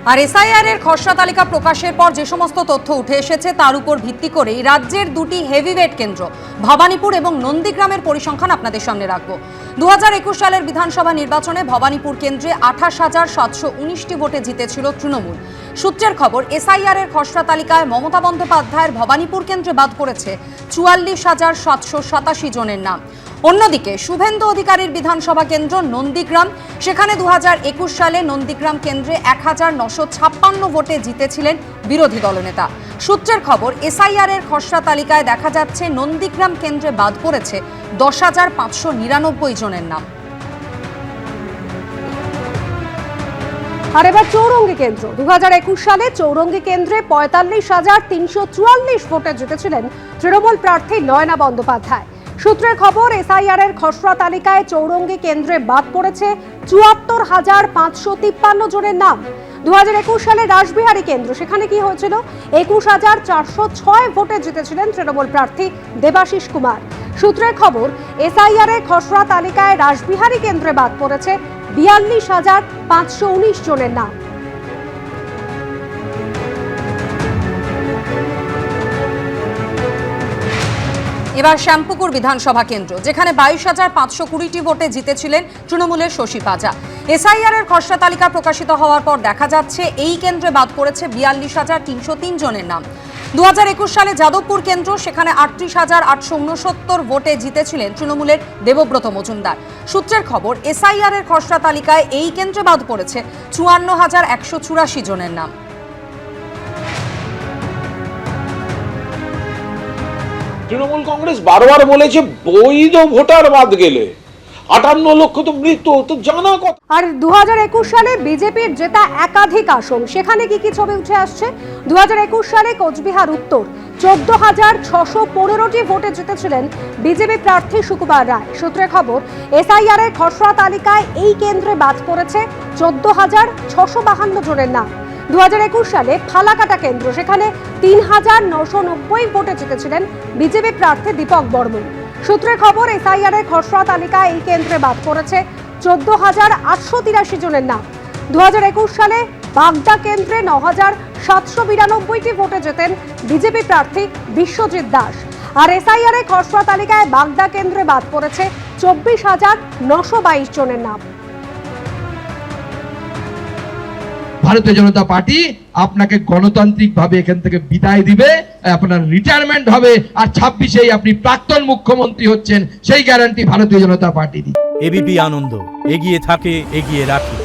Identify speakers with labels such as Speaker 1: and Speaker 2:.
Speaker 1: আর SIR এর খসড়া তালিকা প্রকাশের পর যে সমস্ত তথ্য উঠে এসেছে তার উপর ভিত্তি করেই রাজ্যের দুটি হেভিওয়েট কেন্দ্র ভবানীপুর এবং নন্দীগ্রামের পরিসংখ্যান আপনাদের সামনে রাখবো। 2021 সালের বিধানসভা নির্বাচনে ভবানীপুর কেন্দ্রে 28,719টি ভোটে জিতেছিল তৃণমূল। সূত্রের খবর, এসআইআর এর খসড়া তালিকায় মমতা বন্দ্যোপাধ্যায়ের ভবানীপুর কেন্দ্রে বাদ পড়েছে 44,787 জনের নাম। অন্যদিকে শুভেন্দু অধিকারীর বিধানসভা কেন্দ্র নন্দীগ্রাম, সেখানে 2021 সালে নন্দীগ্রাম কেন্দ্রে 1956 ভোটে জিতেছিলেন বিরোধী দলনেতা। সূত্রের খবর, এসআইআর এর খসড়া তালিকায় দেখা যাচ্ছে নন্দীগ্রাম কেন্দ্রে বাদ পড়েছে 10,599 জনের নাম।
Speaker 2: আর এবার চৌরঙ্গী কেন্দ্র। 2021 সালে চৌরঙ্গী কেন্দ্রে 45,344 ভোটে জিতেছিলেন তৃণমূল প্রার্থী নয়না বন্দ্যোপাধ্যায়। সূত্রের খবর, এসআইআর এর খসড়া তালিকায় চৌরঙ্গী কেন্দ্রে বাদ পড়েছে 74,553 জনের নাম। 2021 সালে রাসবিহারী কেন্দ্র, সেখানে কি হয়েছিল? 21,406 ভোটে জিতেছিলেন তৃণমূল প্রার্থী দেবাশিস কুমার। সূত্রের খবর, এসআইআর এর খসড়া তালিকায় রাসবিহারী কেন্দ্রে বাদ পড়েছে 42,519 জনের নাম।
Speaker 1: এবার শ্যামপুকুর বিধানসভা কেন্দ্র, যেখানে 22,520টি ভোটে জিতেছিলেন তৃণমূলের শশী পাজা। এসআইআর এর খসড়া তালিকা প্রকাশিত হওয়ার পর দেখা যাচ্ছে এই কেন্দ্রে বাদ পড়েছে 42,303 জনের নাম। 2021 সালে যাদবপুর কেন্দ্র, সেখানে 38,869 ভোটে জিতেছিলেন তৃণমূলের দেবব্রত মজুমদার। সূত্রের খবর, এসআইআর এর খসড়া তালিকায় এই কেন্দ্রে বাদ পড়েছে 54,184 জনের নাম।
Speaker 3: তৃণমূল কংগ্রেস বারবার বলেছে বৈধ ভোটার বাদ গেলে 58 লক্ষ তো মৃত্যু, তো জানা কথা।
Speaker 2: আর 2021 সালে বিজেপির জেতা একাধিক আসন, সেখানে কি কি ছবি উঠে আসছে? 2021 সালে কোচবিহার উত্তর 14,615টি ভোটে জিতেছিলেন বিজেপি প্রার্থী সুকুমার রায়। সূত্রের খবর, এসআইআর এর খসড়া তালিকায় এই কেন্দ্রে বাদ পড়েছে 14,652 জনের নাম। 2021 সালে ফালাকাটা কেন্দ্র, সেখানে 3,990 ভোটে জিতেছিলেন বিজেপি প্রার্থী দীপক বর্মন। সূত্রের খবর, এসআইআর এর খসড়া তালিকায় এই কেন্দ্রে বাদ পড়েছে 14,883 জনের নাম। 2021 সালে বাগদা কেন্দ্রে 9,792টি ভোটে জেতেন বিজেপি প্রার্থী বিশ্বজিৎ দাস। আর এসআইআর এর খসড়া তালিকায় বাগদা কেন্দ্রে বাদ পড়েছে 24,922 জনের নাম।
Speaker 4: ভারতীয় জনতা পার্টি আপনাকে গণতান্ত্রিক ভাবে এখান থেকে বিদায় দিবে, আপনার রিটায়ারমেন্ট হবে, আর 26-এই আপনি প্রাক্তন মুখ্যমন্ত্রী হচ্ছেন, সেই গ্যারান্টি ভারতীয় জনতা পার্টি দিচ্ছে।
Speaker 5: এবিপি আনন্দ, এগিয়ে থাকে, এগিয়ে রাখে।